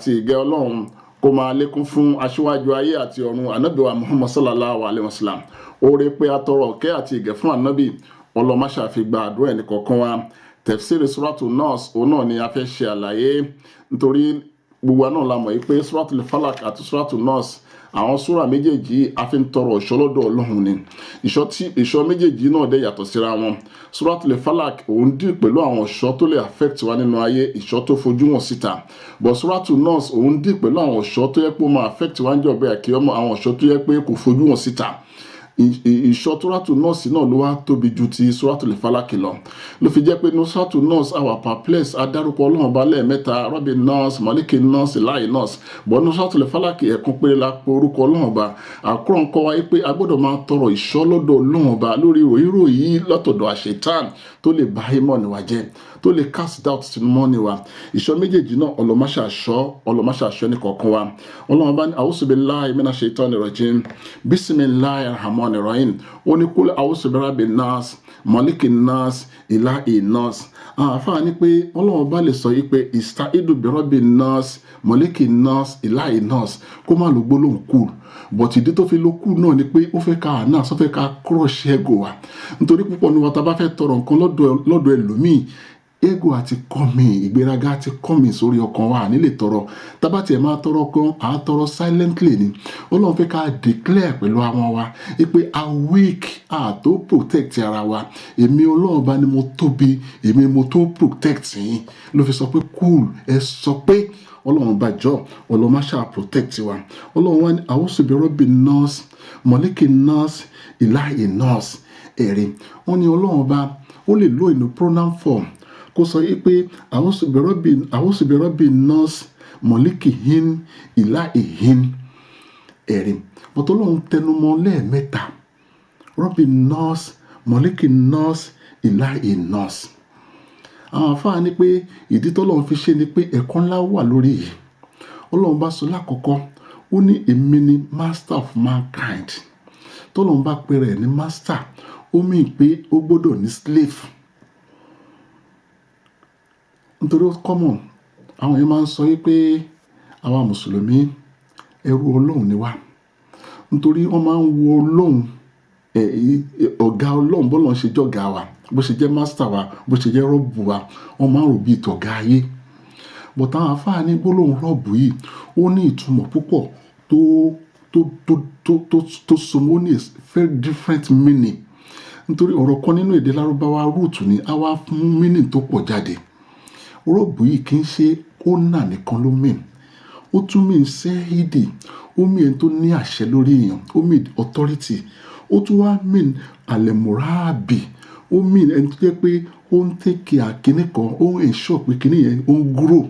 àti ìgẹ́ Ọlọ́run kó máa lékún fún aṣíwájú ayé àti ọ̀run ànábì wa Muhammad sallallahu alayhi wa sallam. Oore pé atọrọ ọ̀kẹ́ àti ìgẹ́ fún ànábì ọlọ́máṣà fi gba àdúrà ẹnì kọ̀ọ̀kan wa. Tafsiri Suratul Nas òun náà ni a fẹ́ ṣe àlàyé nítorí gbogbo náà la mọ̀ pé Suratul Falak àti Suratul Nas àwọn súrà méjèèjì a fi ń tọrọ ìṣọ́ lọ́dọ̀ Ọlọ́run ni. Ìṣọ́ méjèèjì náà dẹ̀ yàtọ̀ síra wọn. Suratul Falak òun dì pẹ̀lú àwọn ìṣọ́ tó lè affect wa nínú ayé, ìṣọ́ tó fojú wọn síta. But Suratul Nas òun dì pẹ̀lú àwọn ìṣọ́ tó yẹ pé ó máa affect wa níjọ́ bẹ́ẹ̀ kí ọmọ àwọn ìṣọ́ tó yẹ pé kò fojú wọn síta. Ìṣọ́ Suratul Nas náà ló wá tóbi ju ti Suratul Falak lọ. Ló fi jẹ́ pé ní Suratul Nas àwa perplex adárúkọ Ọlọ́run bá lẹ́ẹ̀mẹ́ta Rabbin Nas, Malikin Nas, Ilahin Nas. Bọ́ ní Suratul Falak ẹ̀kún péré la pe orúkọ Ọlọ́run bá. Àkúrọ̀ ń kọ́ wa pé a gbọ́dọ̀ máa tọrọ ìṣọ́ lọ́dọ̀ Ọlọ́run bá lórí ìròyìn látọ̀dọ̀ àṣetán tó lè bá ìmọ̀ níwá jẹ́, tó lè cast doubt sínú mọ́ níwá. Ìṣọ́ méjèèjì náà ọlọ́máṣàṣọ́ ní kọ̀ọ̀kan wa. Ọlọ́run bá ní a'udhu billahi minash shaitanir rajim. Bismillahir rahmanir rahim. Ó ní kul a'udhu birabbin nas, malikin nas, ilahin nas. Àfáà ní pé Ọlọ́run bá lè sọ yí pé istaidu birabbin nas, malikin nas, ilahin nas kó má lo gbólóhùn kúl. But ìdí tó fi lo kúl náà ni pé ó fẹ́ ká náà sọ fẹ́ ká crush ego wa. Nítorí púpọ̀ ní wa ta bá fẹ́ tọrọ nǹkan lọ́dọ̀ ẹlòmíì, ego àti kọ́mì, ìgbéraga àti kọ́mì sórí ọkàn wa nílé tọrọ. Tábà tí ẹ máa tọrọ kan, à á tọrọ silently ni. Ọlọ́run fẹ́ ká declare pẹ̀lú àwọn wa pé a weak, a tó protect ara wa. Èmi Ọlọ́run bá ní mo tóbi, èmi mo tó protect yín. Ló fi sọ pé cool, ẹ sọ pé Ọlọ́run bá jọ, Ọlọ́run má ṣáà protect wa. Ọlọ́run wá ní a'udhu birabbin nas, malikin nas, ilahin nas. Ẹ̀rí, wọ́n ní Ọlọ́run bá ó lè lo inú pronoun form kó sọ yí pé a'udhu birabbin nas, malikihin, ilahihin. Ẹ̀rí, bọ́tọ́ Ọlọ́run tẹnumọ́ lẹ́ẹ̀mẹ́ta. Rabbin nas, malikin nas, ilahin nas. Àwọn àfáà ní pé ìdí tọ́lọ́run fi ṣe ni pé ẹ̀kọ́ ńlá wà lórí yìí. Ọlọ́run bá sọ lákọ̀ọ́kọ́ ó ní èmi ni master of mankind. Tọ́lọ́run bá pèrè ní master ó mì pé ó gbọ́dọ̀ ní slave. Nítorí ó common àwọn yẹn máa ń sọ yí pé àwa mùsùlùmí ẹrú Ọlọ́run ni wá. Nítorí wọ́n máa ń wo Ọlọ́run ọ̀gá Ọlọ́run bọ́lọ̀ ṣe jọ́gà wa, bó ṣe jẹ́ master wa, bó ṣe jẹ́ rọ́bù wa, wọ́n máa ń rò bí ìtọ̀gá ayé. But àwọn àfáà ní gbólóhùn rọ́bù yìí ó ní ìtumọ̀ púpọ̀ tó súnmọ́, ó ní very different meaning. Nítorí ọ̀rọ̀ kan nínú èdè Lárúbáwá root ni a wá fún meaning tó pọ̀ jáde. Rọ́bù yìí kì í ṣe owner nìkan ló mean. Ó tún mean sẹ́hídì, ó mean tó ní àṣẹ lórí èèyàn, ó mean authority. Ó tún wá mean alẹ́mùráàbì, ó mean ẹni tó jẹ́ pé ó ń take care kíní kan, ó ń ensure pé kíní yẹn ó ń grow.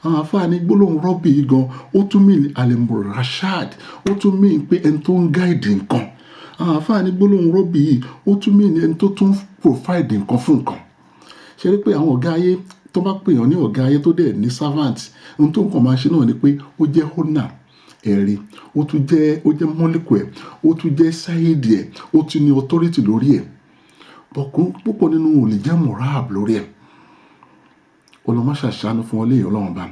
Àwọn àfáà ní gbólóhùn rọ́bì yìí gan ó tún mean alẹ́mùrashad, ó tún mean pé ẹni tó ń guide nǹkan. Àwọn àfáà ní gbólóhùn rọ́bì yìí ó tún mean ẹni tó tún provide nǹkan fún nǹkan. Ṣé rí pé àwọn ọ̀gá ayé tó bá pè yàn ní ọ̀gá ayé tó dẹ̀ ní servant, ohun tó nǹkan máa ṣe náà ni pé ó jẹ́ owner. Ẹ̀rí, ó jẹ́ mọ́líkù ẹ̀, ó tún jẹ́ sáyédì ẹ̀, ó tún ní authority lórí ẹ̀. Bọ̀kún púpọ̀ nínú wọn ò lè jẹ́ morab lórí ẹ̀. Ọlọ́máṣà ṣàánú fún ọ léyìn Ọlọ́run bá.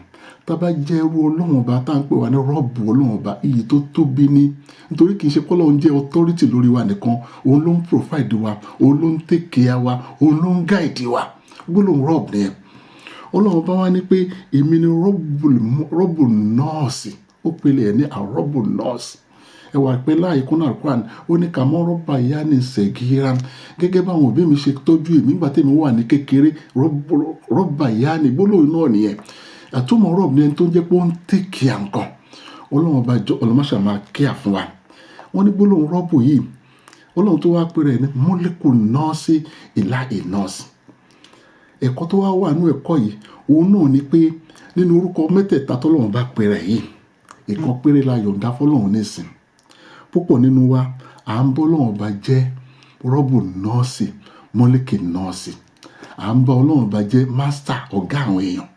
Tá bá jẹ́ ẹrú Ọlọ́run bá tá ń pè wá ní rọ́bù Ọlọ́run bá, iyì tó tóbi ní. Nítorí kì í ṣe pé Ọlọ́run jẹ́ authority lórí wa nìkan, òun ló ń provide wa, òun ló ń take care wa, òun ló ń guide wa. Gbólóhùn rọ́bù ni ẹ̀. Ọlọ́run bá wá ní pé èmi ni rọ́bù nọ́ọ̀sì. Ó pèlè ẹ̀ ní àrọ́bù nọ́ọ̀sì. Ẹ wà pé láì kúnnà Quran ó ní kàmọ́ rọ́bà ìyá ní sẹ̀gíra. Gẹ́gẹ́ báwọn òbí mi ṣe tọ́jú èmi nígbà tí mi wà ní kékeré, rọ́bà ìyá ní gbólóhùn náà nìyẹn. Àtúmọ̀ rọ́bù ni ẹni tó ń jẹ́ pé ó ń take care nǹkan. Ọlọ́run bá jọ ọlọ́máṣà máa care fún wa. Wọ́n ní gbólóhùn rọ́bù yìí Ọlọ́run tó wá pèrè ẹ̀ ní mọ́líkù nọ́ọ̀sì, ilahin nas. Ẹ̀kọ́ tó wá wà nínú ẹ̀kọ́ yìí òun náà ni pé nínú orúkọ mẹ́tẹ̀ẹ̀ta tọ́lọ́run bá pèrè yìí, ìkan péré la yọ̀ǹda fọ́lọ́run nísìn. Púpọ̀ nínú wa à ń bọ́ Ọlọ́run bá jẹ́ rọ́bù nọ́ọ̀sì, mọ́líkì nọ́ọ̀sì. À ń bá Ọlọ́run bá jẹ́ master, ọ̀gá àwọn èèyàn.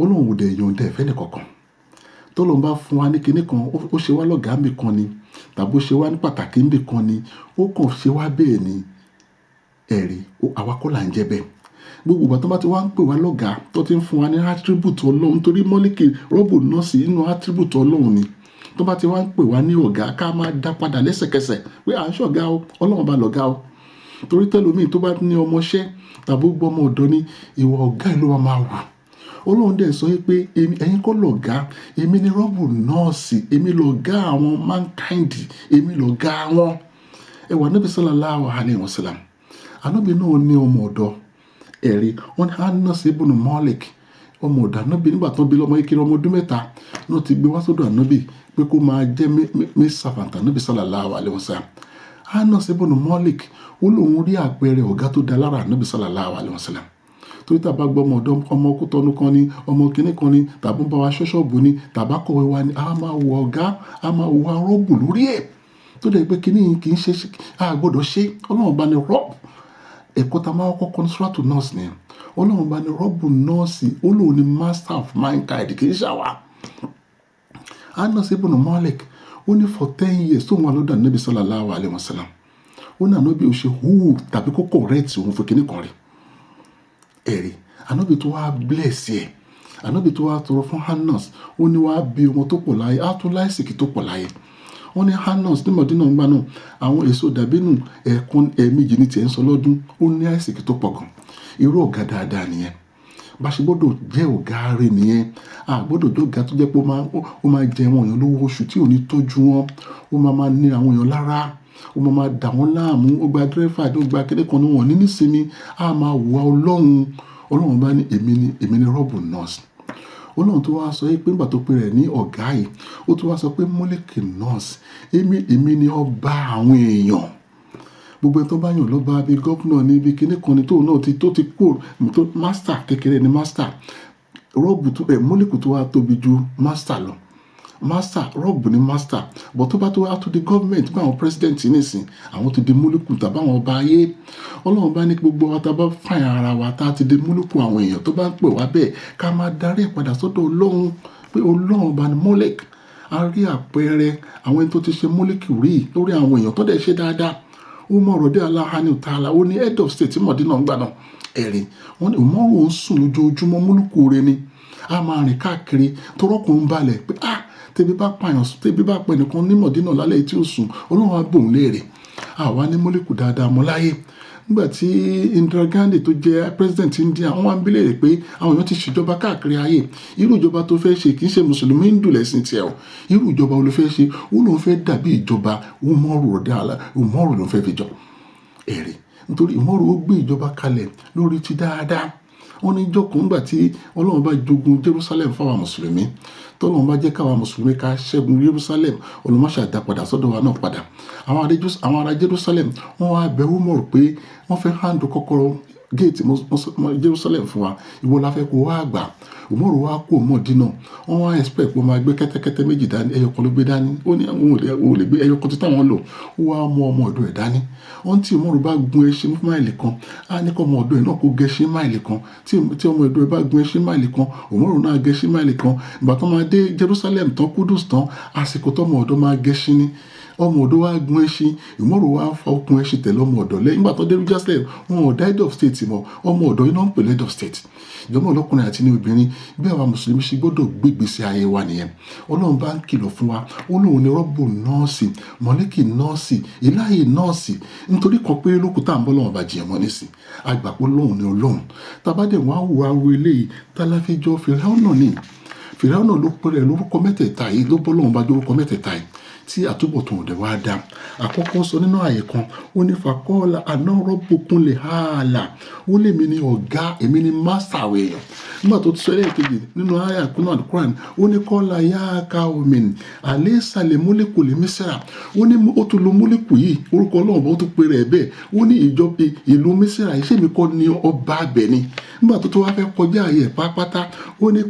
Ọlọ́run ò dẹ̀ yọ̀ǹda ẹ̀fẹ́ nìkankan. Tọ́lọ́run bá fún wa ní kinní kan, ó ṣe wá lọ́gàá mi kan ni, tàbí ó ṣe wá ní pàtàkì mi kan ni, ó kàn ṣe wá bẹ́ẹ̀ ni. Ẹ̀rí, àwa kọ́ là ń jẹ́ bẹ́ẹ̀. gbogbo ìgbà tó bá ti wá ń pè wá lọ́gàá tó ti ń fún wa ní attribute ọlọ́run, torí mọ́líkì rọ́bù nọ́ọ̀sì inú attribute ọlọ́run ni. Tó bá ti wá ń pè wá ní ọ̀gá, ká máa dá padà lẹ́sẹ̀kẹsẹ̀ pé à ń ṣọ̀gá o, ọlọ́run bá lọ̀gá o. Torí tẹ́lómi tó bá ní ọmọṣẹ́ tàbí gbọ́ ọmọ ọ̀dọ́ ní ìwà ọ̀gá ìlú wa máa wù. Ọlọ́run dẹ̀ sọ pé ẹ̀yin kọ́ lọ̀gá, èmi ni rọ́bù nọ́ọ̀sì, èmi lọ̀gá àwọn mankind, èmi lọ̀gá wọn. Ẹwà Ànábì sallallahu alaihi wasallam, Ànábì náà ní ọmọ ọ̀dọ́ ẹ̀rí, wọ́n ní Anas ibn Malik, ọmọ ọ̀dọ̀ Ànábì nígbà tó bí lọ́mọ kékeré ọmọ ọdún 3 náà ti gbé wá sọ́dọ̀ Ànábì pé kó máa jẹ́ maid servant Ànábì sallallahu alaihi wasallam. Anas ibn Malik ó lóun rí àpẹẹrẹ ọ̀gá tó dá lára Ànábì sallallahu alaihi wasallam. Torí tàbá gbọ́ ọmọ ọ̀dọ́ ọmọ Kútọ́nù kan ní ọmọ kìnní kan ní tàbí ń bá wa ṣọ́ṣọ́ọ̀bù ní tàbá kọ̀wé wa ní a máa wọ ọ̀gá, a máa wọ arọ́bù lórí ẹ̀. Tó dẹ̀ pé kìnní kì í ṣe a gbọ́dọ̀ ṣe. Ọlọ́run bá ní rọ́bù. Ẹ̀kọ́ ta máa kọ́kọ́ ní suratu nọ́ọ̀sì ni. Ọlọ́run bá ní rọ́bù nọ́ọ̀sì, ó lóun ní master of mankind, kì í ṣàwà. Anas ibn Malik ó ní for 10 years tó wà lọ́dọ̀ Ànábì sallallahu alaihi wasallam. Ó ní Ànábì ò ṣe hù tàbí kó correct òun fún kìnní kan rí. Ẹ̀rí, Ànábì tó wá bless ẹ̀, Ànábì tó wá tọrọ fún Anas, ó ní wá bí ọmọ tó pọ̀ láyé, á tún láìsìkì tó pọ̀ láyé. Wọ́n ní Anas ní Mọ̀dínà ń gbà náà, àwọn èso dàbínù ẹ̀ẹ̀mejì ní tiẹ̀ ń sọ lọ́dún, ó ní àìsìkì tó pọ̀ gan. Irú ọ̀gá dáadáa nìyẹn. Bá ṣe gbọ́dọ̀ jẹ́ ọ̀gá rẹ̀ nìyẹn. A gbọ́dọ̀ jẹ́ ọ̀gá tó jẹ́ pé ó máa jẹ àwọn èèyàn lówó oṣù tí ò ní tọ́jú wọn, ó máa ní àwọn èèyàn lára, ó máa dà wọ́n láàmú, ó gba dírẹ́fà, ó gba kéde kan ní wọn ní nísìnyí, a máa wà Ọlọ́run bá ní èmi ni rọ́bù nọ́ọ̀sì. Ọlọ́run tó wá sọ pé nígbà tó pe rẹ̀ ní ọ̀gá yìí, ó tó wá sọ pé mọ́líkì nọ́ọ̀sì, èmi ni ọba àwọn èèyàn. Gbogbo ẹni tó bá yàn lọ́ba bíi gọ́fúnà ní ibi kíní kan ní tóun náà tó ti kó mástà kékeré ní mástà. Rọ́bù mọ́líkì tó wá tóbi ju mástà lọ. Master rọ́bù ní master, but tó bá tó wá tó di government bá àwọn president nísìn, àwọn ti di múlùkù tàbí àwọn ọba ayé. Ọlọ́run bá ní gbogbo wa tá bá fàyà ara wa tá ti di múlùkù àwọn èèyàn tó bá ń pè wá bẹ́ẹ̀ ká máa darí padà sọ́dọ̀ Ọlọ́run pé Ọlọ́run bá ní Mọ́lẹ̀k. A rí àpẹẹrẹ àwọn ẹni tó ti ṣe múlùkù rí lórí àwọn èèyàn tó dẹ̀ ṣe dáadáa. Umar radiyallahu anhu ta'ala, ó ní head of state Mọ̀dínà ń gbà náà ẹ̀rí. Wọ́n ní Umar ń sùn lójoojúmọ́ múlùkù rẹ̀ ni. A máa rìn káàkiri tọrọkùn balẹ̀ pé tẹ́bí bá pẹ̀ nìkan ní Mọ̀dínà lálẹ́ tí ó sùn, Ọlọ́run á bòun léèrè. Àwa ní mọ́líkù dáadáa mọ́ láyé. Nígbà tí Indira Gandhi tó jẹ́ president India, wọ́n wá ń bi léèrè pé àwọn èèyàn ti ṣèjọba káàkiri ayé. Irú ìjọba tó fẹ́ ṣe kì í ṣe Mùsùlùmí Hindu lẹ́sìn tiẹ̀ o. Irú ìjọba wo ló fẹ́ ṣe? Ó lóun fẹ́ dàbí ìjọba Umaru ló fẹ́ fi jọ. Ẹ̀rí, nítorí Umaru ó gbé ìjọba kalẹ̀ lórí ti dáadáa. Wọ́n ní ìjọkùn nígbà tí Ọlọ́run bá jogun Jerusalem fáwọn Mùsùlùmí, tọ́lọ́run bá jẹ́ káwa Mùsùlùmí ká ṣẹ́gun Jerusalem, olùmọ́ṣà dá padà sọ́dọ̀ wa náà padà. Àwọn ará Jerusalem wọ́n wá bẹ̀ Umar pé wọ́n fẹ́ hand kọ́kọ́rọ́ gate Jerusalem fún wa, ìwọ la fẹ́ kó wá gbà. Umar wá kó Mọ̀dínà, wọ́n wá expect pé ó máa gbé kẹ́tẹ́kẹ́tẹ́ méjì dání, ẹyọ kan ló gbé dání. Ó ní òun ò lè gbé ẹyọ kan tó táwọn lò, ó wá mú ọmọ ọ̀dọ̀ ẹ̀ dání. Wọ́n tí Umar bá gun ẹṣin máìlì kan, á ní kọ́ ọmọ ọ̀dọ̀ ẹ̀ náà kó gẹṣin máìlì kan. Tí ọmọ ọ̀dọ̀ ẹ̀ bá gun ẹṣin máìlì kan, Umar náà gẹṣin máìlì kan. Ìgbà tó máa dé Jerusalem tán, Kudus tán, àsìkò tọ́mọ ọ̀dọ̀ máa gẹṣin ni. Ọmọ ọ̀dọ̀ wa gun ẹṣin, Umar wá fa okùn ẹṣin tẹ̀lé ọmọ ọ̀dọ̀ lẹ́yìn. Nígbà tó dé Jerusalem, wọn ò dá head of state mọ́, ọmọ ọ̀dọ̀ yìí náà ń pè head of state. Ìjọba ọlọ́kùnrin àti ní obìnrin bí àwa Mùsùlùmí ṣe gbọ́dọ̀ gbégbèsè ayé wa nìyẹn. Ọlọ́run bá ń kìlọ̀ fún wa, ó lóun ní rọ́bù nọ́ọ̀sì, mọ̀lẹ́kì nọ́ọ̀sì, ìláyè nọ́ọ̀sì. Nítorí kan pé lókùtà ń bọ́ lọ́wọ́ bá jìyàn mọ́ nísìn. Àgbàpọ̀ lóun ní Ọlọ́run. Tàbádẹ̀ wọ́n á wo awo eléyìí táláfíjọ́ Fìráúnà ní. Fìráúnà ló pẹ̀rẹ̀ lórúkọ mẹ́tẹ̀ẹ̀ta yìí, ló bọ́ lọ́wọ́ bá jórúkọ mẹ́tẹ̀ẹ̀ta yìí tí àtúbọ̀tán òde wá dá. Àkọ́kọ́ sọ nínú àyè kan, ó ní fàkọ́ọ̀lá àná rọ́bùkún lè hàálà, ó lè mi ní ọ̀gá, èmi ní mástà àwọn èèyàn. Nígbà tó ti sọ ẹlẹ́ẹ̀kejì nínú àyà kúnnà Al-Qur'an, ó ní kọ́lá yá ká omin àlẹ́ ìsàlẹ̀ mólíkù lè Mísírà. Ó ní ó tún lo mólíkù yìí, orúkọ Ọlọ́run ó tún pe rẹ̀ bẹ́ẹ̀. Ó ní ìlú Mísírà, iṣẹ́ mi kọ́ ni ọba abẹ ni. Nígbà tó wá fẹ́ kọjá ayé pápátá, ó ní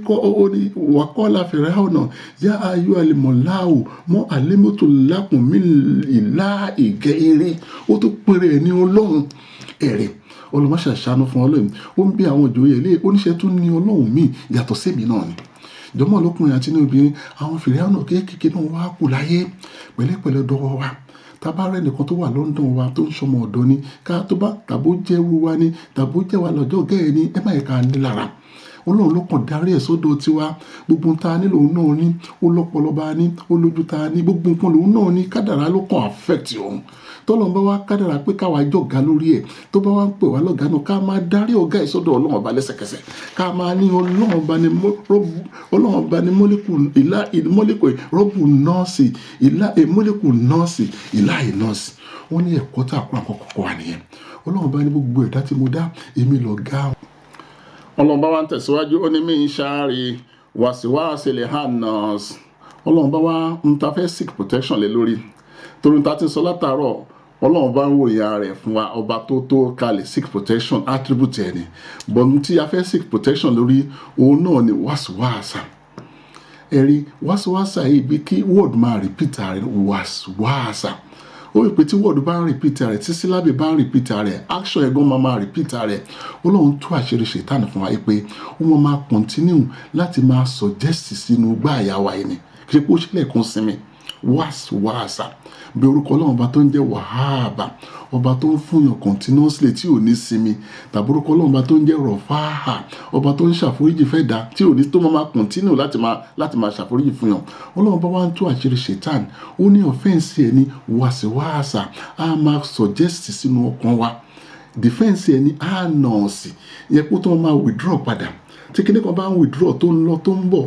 wàkọ́lá Fìráúnà yá ayú alìmọ̀láwù mọ́ àlẹ́mọ́tò lákùn mí ìlà ìgẹ́ eré. Ó tún pe rẹ̀ ní Ọlọ́run ẹ̀rẹ̀. Olùmọ́ṣà ṣàánú fún Ọlọ́run. Ó ń bí àwọn ìjòyè ilé oníṣẹ́ tún ní Ọlọ́run míì yàtọ̀ sẹ́mi náà ni. Ìjọba ọlọ́kùnrin àti ní obìnrin, àwọn Fìráúnà kéékèèké náà wá kù láyé. Pẹ̀lẹ́pẹ̀lẹ́ dọ́wọ́ wa. tàbá rẹ̀ nìkan tó wà London wa tó ń ṣọmọ ọ̀dọ́ ni ká tó bá tàbó jẹ́ irú wa ni tàbó jẹ́ wa lọ́jọ́ gẹ́ẹ̀ ni ẹ má yẹ ká ní lára. Ọlọ́run ló kàn darí ẹ̀ sọ́dọ̀ tiwa. Gbogbo nǹkan tá a ní lòun náà ní, ó lọ́pọlọ bá a ní, ó lójú tá a ní, gbogbo nǹkan lòun náà ní. Kádàrá ló kàn affect òun. Tọ́lọ́run bá wá kádàrá pé káwa jọ̀gá lórí ẹ̀, tó bá wá ń pè wá lọ́gá náà, ká máa darí ọ̀gá ẹ̀ sọ́dọ̀ Ọlọ́run ọba lẹ́sẹ̀kẹsẹ̀. Ká máa ní Ọlọ́run ọba ní mọ́lẹ́kù rọ́bù nọ́ọ̀sì, mọ́lẹ́kù nọ́ọ̀sì, ìláì nọ́ọ̀sì. Wọ́n ní ẹ̀kọ́ tá a kọ́ àkọ́kọ́ wa nìyẹn. Ọlọ́run ọba ní gbogbo ẹ̀dá tí mo dá, èmi lọ̀gá. Ọlọ́run bá wá ń tẹ̀síwájú, ó ní mí ń ṣáàrí wàsíwàsí lè hàn nọ́ọ̀sì. Ọlọ́run bá wá ń ta fẹ́ seek protection lé lórí. Torí ta ti sọ látàárọ̀, Ọlọ́run bá ń wò ìyá rẹ̀ fún wa, ọba tó kalẹ̀ seek protection attribute ẹ̀ ni. But tí a fẹ́ seek protection lórí òun náà ni wàsíwàsá. Ẹ̀rí wàsíwàsá yìí bí kí word máa repeat rẹ̀ wàsíwàsá. Ó rí pé tí word bá ń repeat rẹ̀, tí sílábì bá ń repeat rẹ̀, action ẹ̀gbọ́n máa repeat rẹ̀. Ọlọ́run tú àṣírí ṣètánì fún wa pé ó máa continue láti máa suggest sínú gbá àyà wa ẹni. Kì í ṣe pé ó ṣílẹ̀ kan sinmi. Wàsíwàsá bí orúkọ Ọlọ́run ọba tó ń jẹ́ wàhábà, ọba tó ń fúnyàn continuously tí ò ní sinmi, tàbí orúkọ Ọlọ́run ọba tó ń jẹ́ rọ̀fáhà, ọba tó ń ṣàforíjì fẹ́ dá tí ò ní tó máa continue láti máa ṣàforíjì fún yàn. Ọlọ́run ọba wa ń tú àṣírí ṣètánì. Ó ní offense ẹ̀ ní wàsíwàsá, a máa suggest sínú ọkàn wa. Defense ẹ̀ ní ànọ́ọ̀sì, yẹ kó tó máa withdraw padà. Tí kíní kan bá ń withdraw tó ń lọ tó ń bọ̀,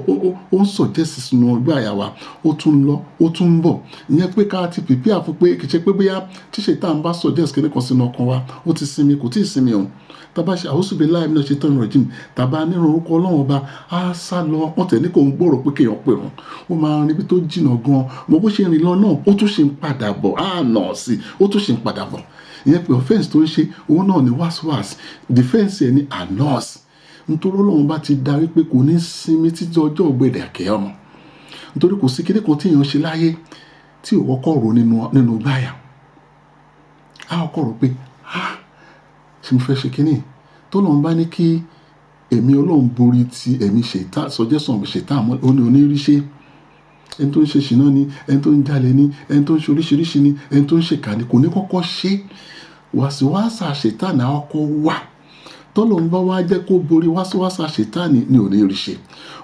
ó ń suggest sínú ọgbà àyà wa, ó tún ń lọ ó tún ń bọ̀. Ìyẹn pé ká ti prepare fún pé kì í ṣe pé bóyá tí ṣètánì bá suggest kíní kan sínú ọkàn wa, ó ti sinmi, kò tí ì sinmi òun. Tàbá ṣe àwòsùbíláì náà ṣe tán rọ̀jìm, tàbá nínú orúkọ Ọlọ́run ọba á sá lọ. Wọ́n tẹ̀ ní kò ń gbọ́rọ̀ pé kéèyàn pè wọ́n, ó máa ń rí ibi tó jìnnà gan. Mo bó ṣe rìn lọ náà, ó tún ṣe ń padà bọ̀, ànọ́ọ̀sì, ó tún ṣe ń padà bọ̀. Ìyẹn pé offense tó ń ṣe òun náà ni wàsíwàsí, defense ẹ̀ ní ànọ́ọ̀sì. Nítorí Ọlọ́run bá ti darí pé kò ní sinmi títí ọjọ́ ògbèdè àkẹ́yọmọ. Nítorí kò sí kíní kan tí èèyàn ṣe láyé tí ò kọ́kọ́ rò nínú gbáyà. A kọ́kọ́ rò pé ṣé mo fẹ́ ṣe kíní? Tọ́lọ́run bá ní kí ẹ̀mí Ọlọ́run borí ti ẹ̀mí ṣètánì, suggestion ṣètánì ó ní oníríṣẹ́. Ẹni tó ń ṣe ṣìnà ni, ẹni tó ń jalè ni, ẹni tó ń ṣe oríṣiríṣi ni, ẹni tó ń ṣèkà ni, kò ní kọ́kọ́ ṣe. Wàsíwàsá ṣètánì á kọ́kọ́ wà. Tọ́lọ́run bá wá jẹ́ kó borí wàsíwàsá ṣètánì ní òní rí ṣe.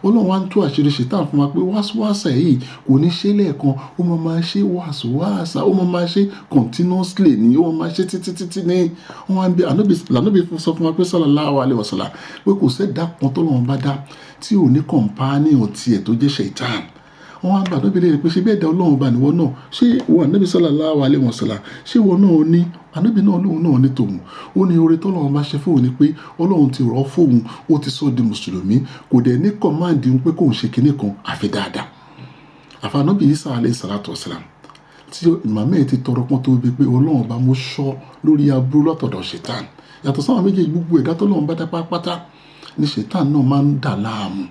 Ọlọ́run wá ń tú àṣírí ṣètánì fún wa pé wàsíwàsá yìí kò ní ṣe lẹ́ẹ̀kan, ó máa ṣe wàsíwàsá, ó máa ṣe continuously ni, ó máa ṣe títí ní. Wọ́n wá ń bí Ànábì sọ fún wa pé sallallahu alaihi wasallam pé kò sẹ́dá kan tọ́lọ́run bá dá tí ò ní companion tiẹ̀ tó jẹ́ ṣètánì. Wọ́n wá ń bá Ànábì léèrè pé ṣé bí ẹ̀dá Ọlọ́run bá níwọ náà, ṣé ìwọ Ànábì sallallahu alaihi wasallam, ṣé ìwọ náà ní? Ànábì náà lóhun náà ní tòun. Ó ní oore tọ́lọ́run bá ṣe fóun ni pé Ọlọ́run ti rọ̀ fóun, ó ti sọ di mùsùlùmí, kò dẹ̀ ní command pé kóun ṣe kinní kan àfi dáadáa. Àfi Ànábì Ìsá alayhi salatu wassalam tí màmá ẹ̀ ti tọrọ pọ́n tó bí pé Ọlọ́run bá mú ṣọ́ lórí aburú látọ̀dọ̀ ṣètánì. Yàtọ̀ sáwọn méjèèjì, gbogbo ẹ̀dá tọ́lọ́run bá dá pátápátá ní ṣètánì náà máa ń dà láàmú.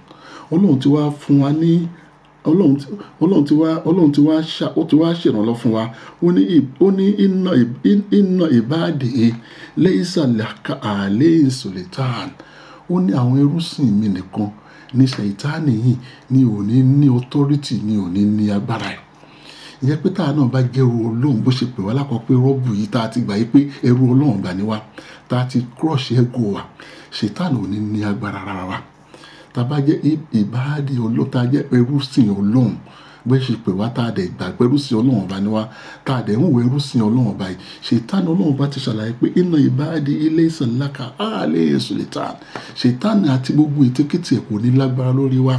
Ọlọ́run ti wá fún wa ní Ọlọ́run ti wá ṣèrànlọ́ fún wa. Ó ní inna ibadi laysa laka alayhim sultan. Ó ní àwọn ẹrúsìn mi nìkan ní ṣètánì yìí ni ò ní authority, ni ò ní agbára ẹ̀. Ìyẹn pé táà náà bá jẹ́ ẹrú Ọlọ́run, bó ṣe pè wá lákọ̀ọ́ pé rọ́bù yìí tá a ti gbà yí pé ẹrú Ọlọ́run gbà ní wa, tá a ti crush ego wa, ṣètánì ò ní agbára rárá wa. Tá bá jẹ́ ìbáàdì Ọlọ́run, tá jẹ́ ẹrúsìn Ọlọ́run, bó ṣe pè wá tá a dẹ̀ gbà pé ẹrúsìn Ọlọ́run bá ní wa, tá a dẹ̀ ń wo ẹrúsìn Ọlọ́run báyìí, ṣètánì Ọlọ́run bá ti ṣàlàyé pé inna ibadi laysa laka alayhim sultan. Ṣètánì àti gbogbo ìtíkìtì ẹ̀ kò ní lágbára lórí wa.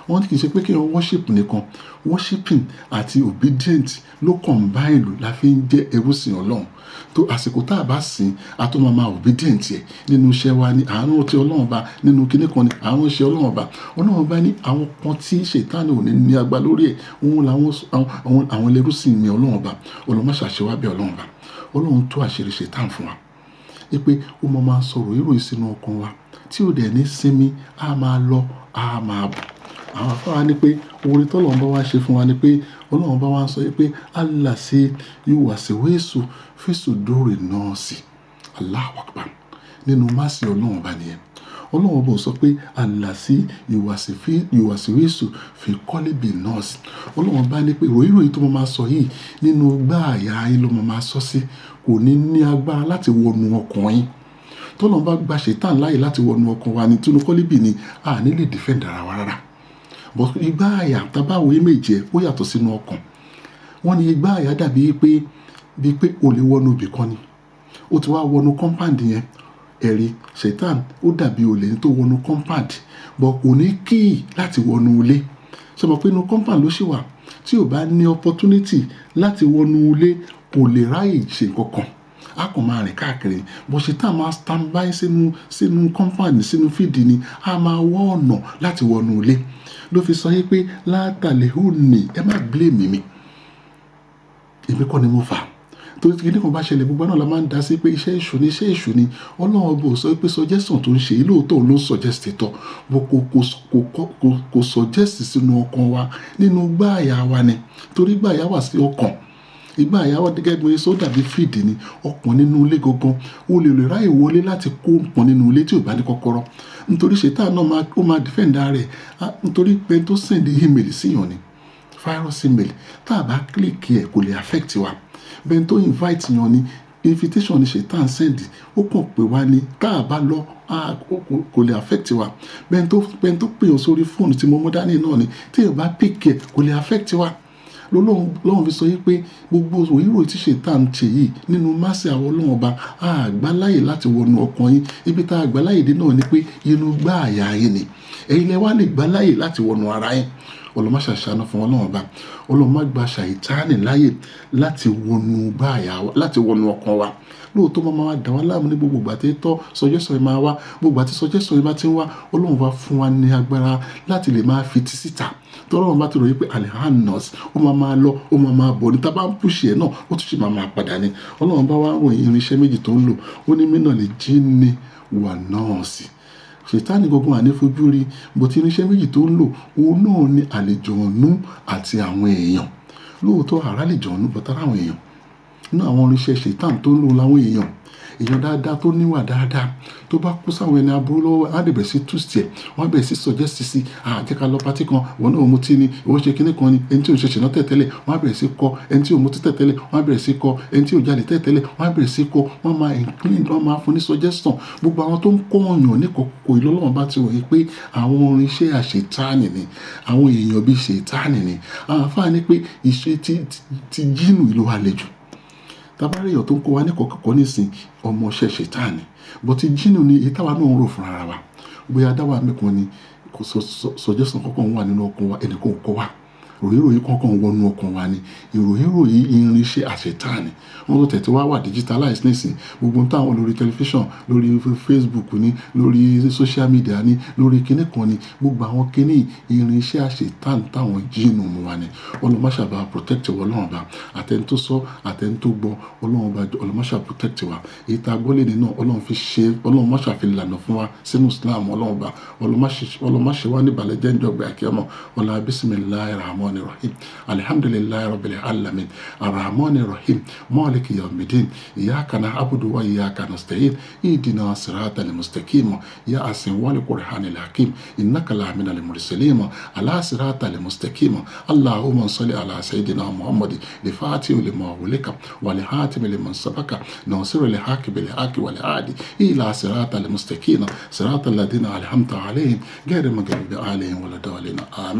Wọ́n kì í ṣe pé kí wọ́n worship nìkan, worshiping àti obedient ló combine lò la fi ń jẹ́ ẹrúsìn Ọlọ́run. Tó àsìkò tá a bá sìn, a tó máa obedient ẹ̀ nínú iṣẹ́ wa ní àárún tí Ọlọ́run bá, nínú kíní kan ní àárún iṣẹ́ Ọlọ́run bá. Ọlọ́run bá ní àwọn kan tí ṣètánì ò ní agbára lórí ẹ̀, òun làwọn àwọn ẹrúsìn ní Ọlọ́run bá. Ọlọ́run má ṣàṣẹ wá bí Ọlọ́run bá. Ọlọ́run tú àṣírí ṣètánì fún wa. Pé ó máa sọ̀rọ̀ ìròyìn sínú ọkàn wa tí ò dẹ̀ ní sinmi, á máa lọ, á máa bọ̀. Àwọn afárá ní pé oore tọ́lọ́run bá wá ṣe fún wa ni pé Ọlọ́run bá wá ń sọ pé Allah ṣe yóò wá sí wéṣù fèsù dóòrè náà sí. Allahu Akbar. Nínú máàsì Ọlọ́run bá nìyẹn. Ọlọ́run bò sọ pé àlàsí ìwàsíwìsù fi kọ́lé bì nọ́ọ̀sì. Ọlọ́run bá ní pé ìròyìn tó máa sọ yìí nínú gbá àyà yín ló máa sọ sí, kò ní ní agbára láti wọnú ọkàn yín. Tọ́lọ́run bá gba ṣètán láàyè láti wọnú ọkàn wa ní tínú kọ́lé bì ni a ní lè defend ara wa rárá. But igbá àyà tábàwò méje ó yàtọ̀ sínú ọkàn. Wọ́n ní igbá àyà dàbí pé o lè wọnú ibì kan ni. Ó ti wá wọnú compound yẹn. Ẹ̀rí ṣètán ó dàbí olè tó wọnú compound, but kò ní kíì láti wọnú ilé. Ṣé mọ̀ pé inú compound ló ṣì wà? Tí ò bá ní opportunity láti wọnú ilé kò lè ráyè ṣe nǹkan kan. A kàn máa rìn káàkiri. But ṣètán máa stand by sínú compound, sínú fídì ni. A máa wọ ọ̀nà láti wọnú ilé. Ló fi sọ yí pé látàlẹ́ òní ẹ má blame mi. Èmi kọ́ ni mo fà. Torí tí kìnìkan bá ṣẹlẹ̀ gbogbo náà la máa ń dá sí pé iṣẹ́ èṣù ni. Ọlọ́run bò sọ pé suggestion tó ń ṣe yìí lóòótọ́ ló suggest tọ̀. Bó kò suggest sínú ọkàn wa nínú gbá àyà wa ni. Torí gbá àyà wà sí ọkàn. Ìgbà àyà wa gẹ́gẹ́ bí ó dàbí fídì ni. Ọkàn nínú ilé gangan. O lè ráyè wọlé láti kó nǹkan nínú ilé tí ò bá ní kọ́kọ́rọ́. Nítorí ṣètán náà ó máa defend ara rẹ̀. Nítorí pé tó send email síyàn ni. Virus email. Tá a bá click ẹ̀ kò lè affect wa. Bẹ́ẹ̀ tó invite yan ni, invitation ni ṣètán send. Ó kàn pé wá ní tá a bá lọ kò lè affect wa. Bẹ́ẹ̀ tó pè ọ́ sórí fóònù tí mo mú dání náà ni, tí ò bá pick ẹ̀ kò lè affect wa. Lọ́lọ́run fi sọ yí pé gbogbo ìròyìn tí ṣètán ṣe yìí nínú máṣe àwọn Ọlọ́run ọba àgbáláyè láti wọnú ọkàn yín. Ibi tá àgbáláyè dé náà ni pé inú gbá àyà yín ni. Ẹ̀yin lẹ wá lè gbáláyè láti wọnú ara yín. Ọlọ́run má ṣàṣàánú fún Ọlọ́run ọba. Ọlọ́run má gba ṣàìtánì láyè láti wọnú gbá àyà wa, láti wọnú ọkàn wa. Lóòótọ́ máa wá dà wá láàmú ní gbogbo ìgbà tí tọ́ suggestion máa wá. Gbogbo ìgbà tí suggestion bá ti ń wá, Ọlọ́run wá fún wa ní agbára láti lè máa fi ti síta. Tọ́lọ́run bá ti ròyìn pé alhanos ó máa lọ, ó máa bọ̀ ní. Tá bá ń push ẹ̀ náà ó tún ṣe máa padà ní. Ọlọ́run bá wá ròyìn irinṣẹ́ méjì tó ń lò. Ó ní mínà lè jí ní wà náà sí. Ṣètánì gbogbo ànífojú rí, bó ti irinṣẹ́ méjì tó ń lò, òun náà ni àlejòónú àti àwọn èèyàn. Lóòótọ́ àrá àlejòónú bọ̀tá àwọn èèyàn. Inú àwọn irinṣẹ́ ṣètánì tó ń lò láwọn èèyàn dáadáa tó níwà dáadáa tó bá kú sáwọn ẹni aburú lọ́wọ́ á dẹ̀ bẹ̀rẹ̀ sí twist ẹ̀. Wọ́n bẹ̀rẹ̀ sí suggest sí jẹ́ ká lọ party kan, wọ́n náà mutí ni, ìwọ ṣe kinní kan ni, ẹni tí ò ṣe ṣìnà tẹ̀tẹ́lẹ̀ wọ́n á bẹ̀rẹ̀ sí kọ́, ẹni tí ò mutí tẹ̀tẹ́lẹ̀ wọ́n á bẹ̀rẹ̀ sí kọ́, ẹni tí ò jalè tẹ̀tẹ́lẹ̀ wọ́n á bẹ̀rẹ̀ sí kọ́. Wọ́n máa include, wọ́n máa fún ní suggestion. Gbogbo àwọn tó ń kọ́ ọ̀yàn ní kòkò ìlọ́lọ́wọ́n bá ti wòye pé àwọn irinṣẹ́ àṣetánì ni, àwọn èèyàn bíi ṣètánì ni. Àwọn àfáà ní pé ìṣe ti jínù ìlú àlejò. Tabari èèyàn tó ń kó wa ní kọ̀kọ̀kọ̀ nísìn ọmọ ṣẹ́ ṣètánì. Bó ti jínù ni èyí táwa náà ń rò fún ara wa. Bóyá dáwà mẹ́kan ni kò suggestion kankan wà nínú ọkàn wa, ẹnì kan kọ́ wa. Ìròyìn kankan wọnú ọkàn wa ni. Ìròyìn irinṣẹ́ àṣetánì. Wọ́n tó tẹ̀tí wá wà digitalize nísìn. Gbogbo táwọn lórí tẹlifíṣàn, lórí Facebook ni, lórí social media ni, lórí kinní kan ni. Gbogbo àwọn kinní irinṣẹ́ àṣetánì táwọn jínù mú wa ni. Ọlọ́run má ṣàbà protect wa Ọlọ́run ọba. Àtẹni tó sọ, àtẹni tó gbọ́, Ọlọ́run ọba Ọlọ́run má ṣà protect wa. Èyí tá gbọ́ léde náà Ọlọ́run má ṣàfi lànà fún wa sínú Islam Ọlọ́run ọba. Ọlọ́run má ṣe wá ní ìbàlẹ̀ jẹ́ ìjọba àkíyàmọ̀. Ọlá bismillahir rahmanir rahim. Alhamdulillahi rabbil alamin. Arrahmanir rahim. Maliki yawmiddin. Iyyaka na'budu wa iyyaka nasta'in. Ihdina siratal mustaqim. Ya asin wal qur'anil hakim. Innaka laminal mursalin. Ala siratal mustaqim. Allahumma salli ala sayyidina Muhammad. Al-Fatih lima ulika wal hatim liman sabaka. Nasir al-haq bil haq wal hadi ila siratal mustaqim. Siratal ladina an'amta alayhim ghayri maghdubi alayhim waladdallin. Amin.